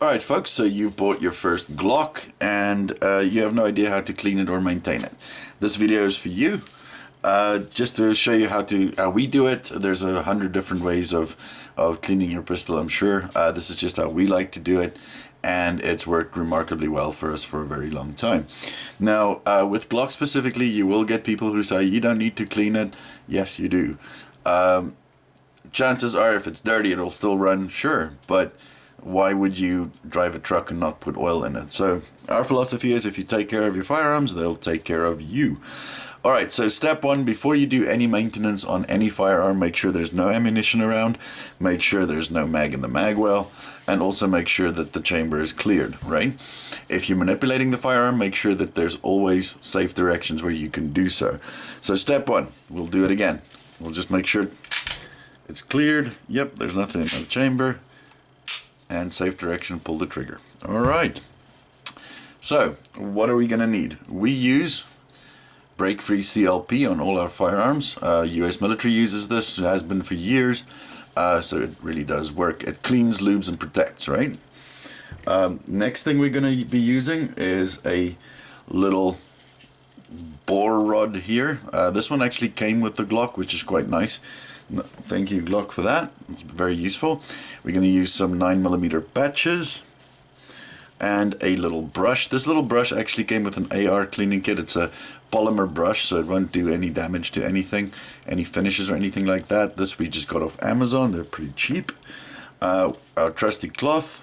Alright folks, so you've bought your first Glock and you have no idea how to clean it or maintain it. This video is for you, just to show you how we do it. There's 100 different ways of cleaning your pistol, I'm sure. This is just how we like to do it, and it's worked remarkably well for us for a very long time. Now, with Glock specifically, you will get people who say you don't need to clean it. Yes, you do. Chances are if it's dirty it'll still run, sure, but why would you drive a truck and not put oil in it? So our philosophy is if you take care of your firearms, they'll take care of you. Alright, so step one, before you do any maintenance on any firearm, make sure there's no ammunition around, make sure there's no mag in the mag well, and also make sure that the chamber is cleared, right? If you're manipulating the firearm, make sure that there's always safe directions where you can do so. So step one, we'll do it again. We'll just make sure it's cleared. Yep, there's nothing in the chamber. And safe direction, pull the trigger. Alright, so what are we going to need? We use break-free CLP on all our firearms. US military uses this, it has been for years, so it really does work. It cleans, lubes, and protects, right? Next thing we're going to be using is a little bore rod here. This one actually came with the Glock, which is quite nice. Thank you, Glock, for that. It's very useful. We're going to use some 9mm patches and a little brush. This little brush actually came with an AR cleaning kit. It's a polymer brush, so it won't do any damage to anything, any finishes or anything like that. This we just got off Amazon. They're pretty cheap. Our trusty cloth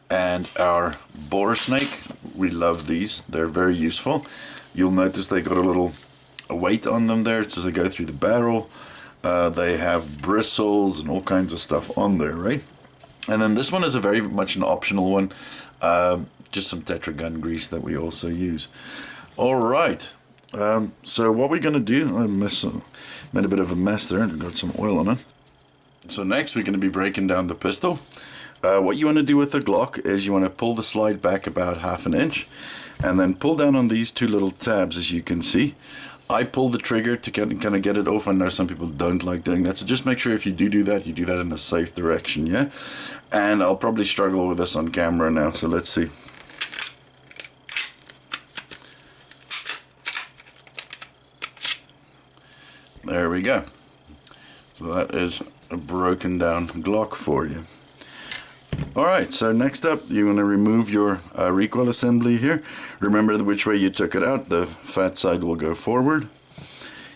and our bore snake. We love these. They're very useful. You'll notice they got a little weight on them there so they go through the barrel. They have bristles and all kinds of stuff on there, right? And then this one is a very much an optional one, just some Tetra gun grease that we also use. Alright, so what we're going to do, I made a bit of a mess there and got some oil on it. So next we're going to be breaking down the pistol. What you want to do with the Glock is you want to pull the slide back about 1/2 inch and then pull down on these two little tabs, as you can see. I pull the trigger to kind of get it off. I know some people don't like doing that, so just make sure if you do that, you do that in a safe direction, yeah? And I'll probably struggle with this on camera now, so let's see. There we go. So that is a broken down Glock for you. Alright, so next up you want to remove your recoil assembly here. Remember which way you took it out. The fat side will go forward.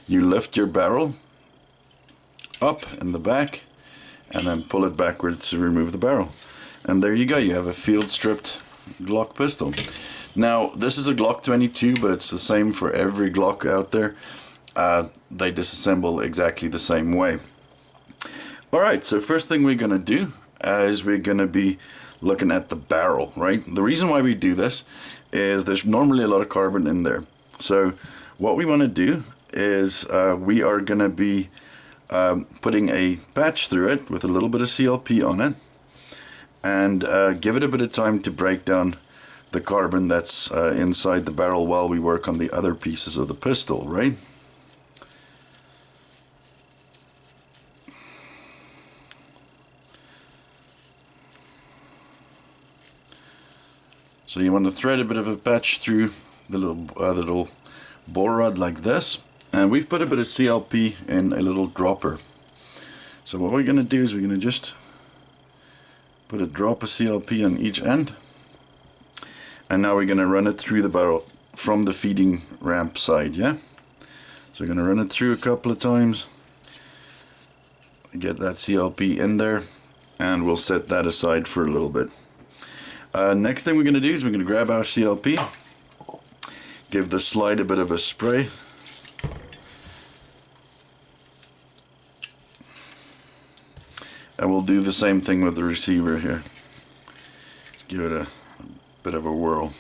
You lift your barrel up in the back and then pull it backwards to remove the barrel. And there you go, you have a field stripped Glock pistol. Now this is a Glock 22, but it's the same for every Glock out there. They disassemble exactly the same way. Alright, so first thing we're going to do is we're going to be looking at the barrel, right? The reason why we do this is there's normally a lot of carbon in there. So what we want to do is we are going to be putting a patch through it with a little bit of CLP on it and give it a bit of time to break down the carbon that's inside the barrel while we work on the other pieces of the pistol, right? So you want to thread a bit of a patch through the little bore rod like this, and we've put a bit of CLP in a little dropper. So what we're going to do is we're going to just put a drop of CLP on each end, and now we're going to run it through the barrel from the feeding ramp side, yeah? So we're going to run it through a couple of times, get that CLP in there, and we'll set that aside for a little bit. Next thing we're going to do is we're going to grab our CLP, give the slide a bit of a spray, and we'll do the same thing with the receiver here. Give it a bit of a whirl.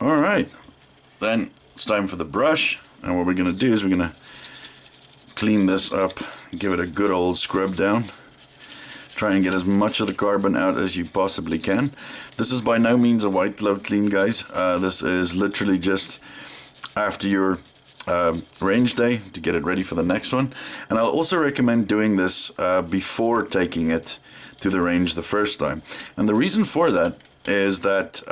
Alright, then it's time for the brush, and what we're going to do is we're going to clean this up, give it a good old scrub down. Try and get as much of the carbon out as you possibly can. This is by no means a white glove clean, guys. This is literally just after your range day to get it ready for the next one. And I'll also recommend doing this before taking it to the range the first time. And the reason for that is that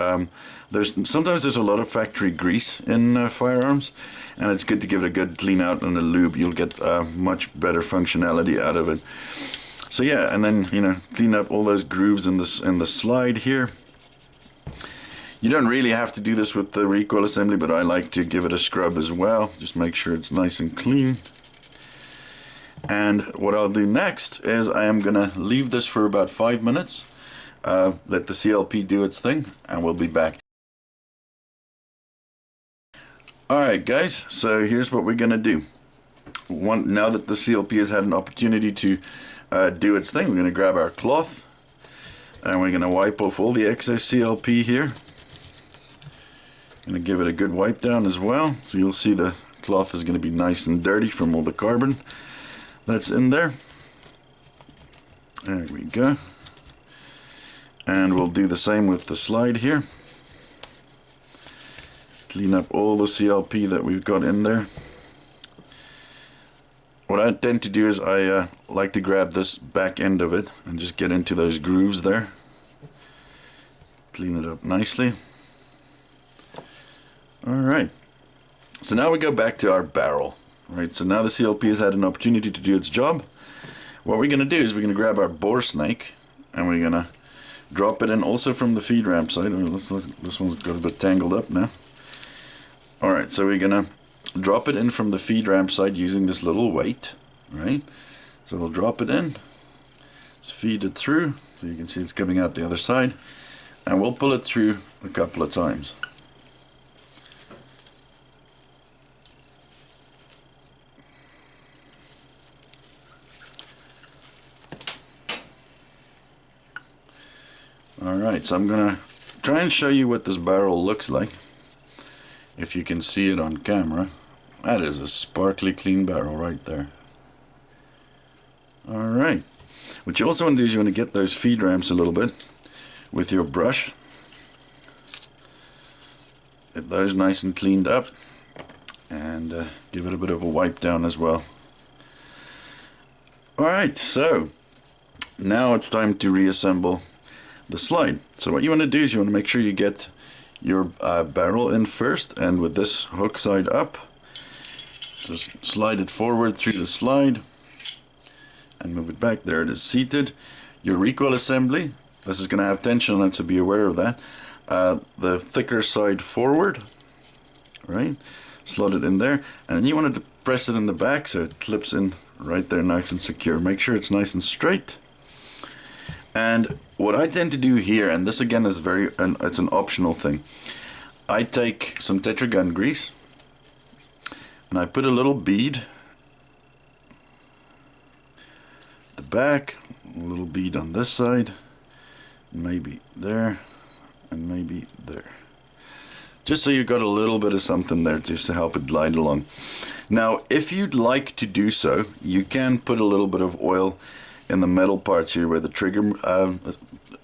sometimes there's a lot of factory grease in firearms, and it's good to give it a good clean out and a lube. You'll get much better functionality out of it. So yeah, and then, you know, clean up all those grooves in the slide here. You don't really have to do this with the recoil assembly, but I like to give it a scrub as well. Just make sure it's nice and clean. And what I'll do next is I am gonna leave this for about 5 minutes. Let the CLP do its thing, and we'll be back. Alright guys, so here's what we're gonna do. Now that the CLP has had an opportunity to do its thing, we're gonna grab our cloth and we're gonna wipe off all the excess CLP here. Gonna give it a good wipe down as well, so you'll see the cloth is gonna be nice and dirty from all the carbon that's in there. There we go. And we'll do the same with the slide here. Clean up all the CLP that we've got in there. What I tend to do is I like to grab this back end of it and just get into those grooves there. Clean it up nicely. Alright, so now we go back to our barrel. Right, so now the CLP has had an opportunity to do its job. What we're going to do is we're going to grab our bore snake and we're going to drop it in also from the feed ramp side. Let's look, this one's got a bit tangled up now. Alright, so we're going to drop it in from the feed ramp side using this little weight. Right, so we'll drop it in. Let's feed it through so you can see it's coming out the other side. And we'll pull it through a couple of times. Alright, so I'm going to try and show you what this barrel looks like. If you can see it on camera. That is a sparkly clean barrel right there. Alright, what you also want to do is you want to get those feed ramps a little bit with your brush. Get those nice and cleaned up and give it a bit of a wipe down as well. Alright, so now it's time to reassemble the slide. So what you want to do is you want to make sure you get your barrel in first, and with this hook side up, just slide it forward through the slide and move it back. There it is seated. Your recoil assembly, this is going to have tension on it, so be aware of that. The thicker side forward, right? Slot it in there, and then you want to press it in the back so it clips in right there nice and secure. Make sure it's nice and straight. And what I tend to do here, and this again is it's an optional thing, I take some Tetra gun grease and I put a little bead at the back, a little bead on this side, maybe there, and maybe there. Just so you've got a little bit of something there just to help it glide along. Now, if you'd like to do so, you can put a little bit of oil in the metal parts here where the trigger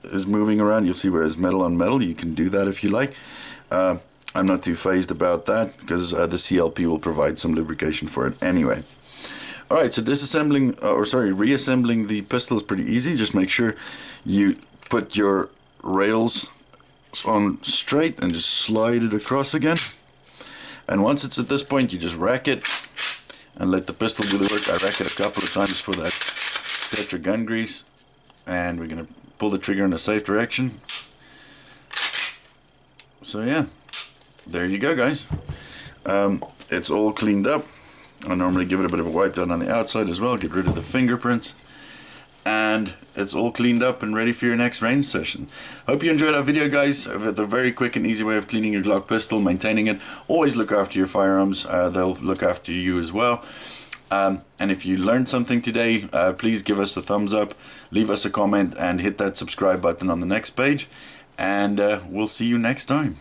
is moving around. You'll see where it's metal on metal. You can do that if you like. I'm not too phased about that because the CLP will provide some lubrication for it anyway. Alright, so reassembling the pistol is pretty easy. Just make sure you put your rails on straight and just slide it across again. And once it's at this point, you just rack it and let the pistol do the work. I rack it a couple of times for that Tetra gun grease, and we're going to pull the trigger in a safe direction. So yeah, there you go guys. It's all cleaned up. I normally give it a bit of a wipe down on the outside as well, get rid of the fingerprints, and it's all cleaned up and ready for your next range session. Hope you enjoyed our video guys. The very quick and easy way of cleaning your Glock pistol, maintaining it. Always look after your firearms, they'll look after you as well. And if you learned something today, please give us a thumbs up, leave us a comment, and hit that subscribe button on the next page. And we'll see you next time.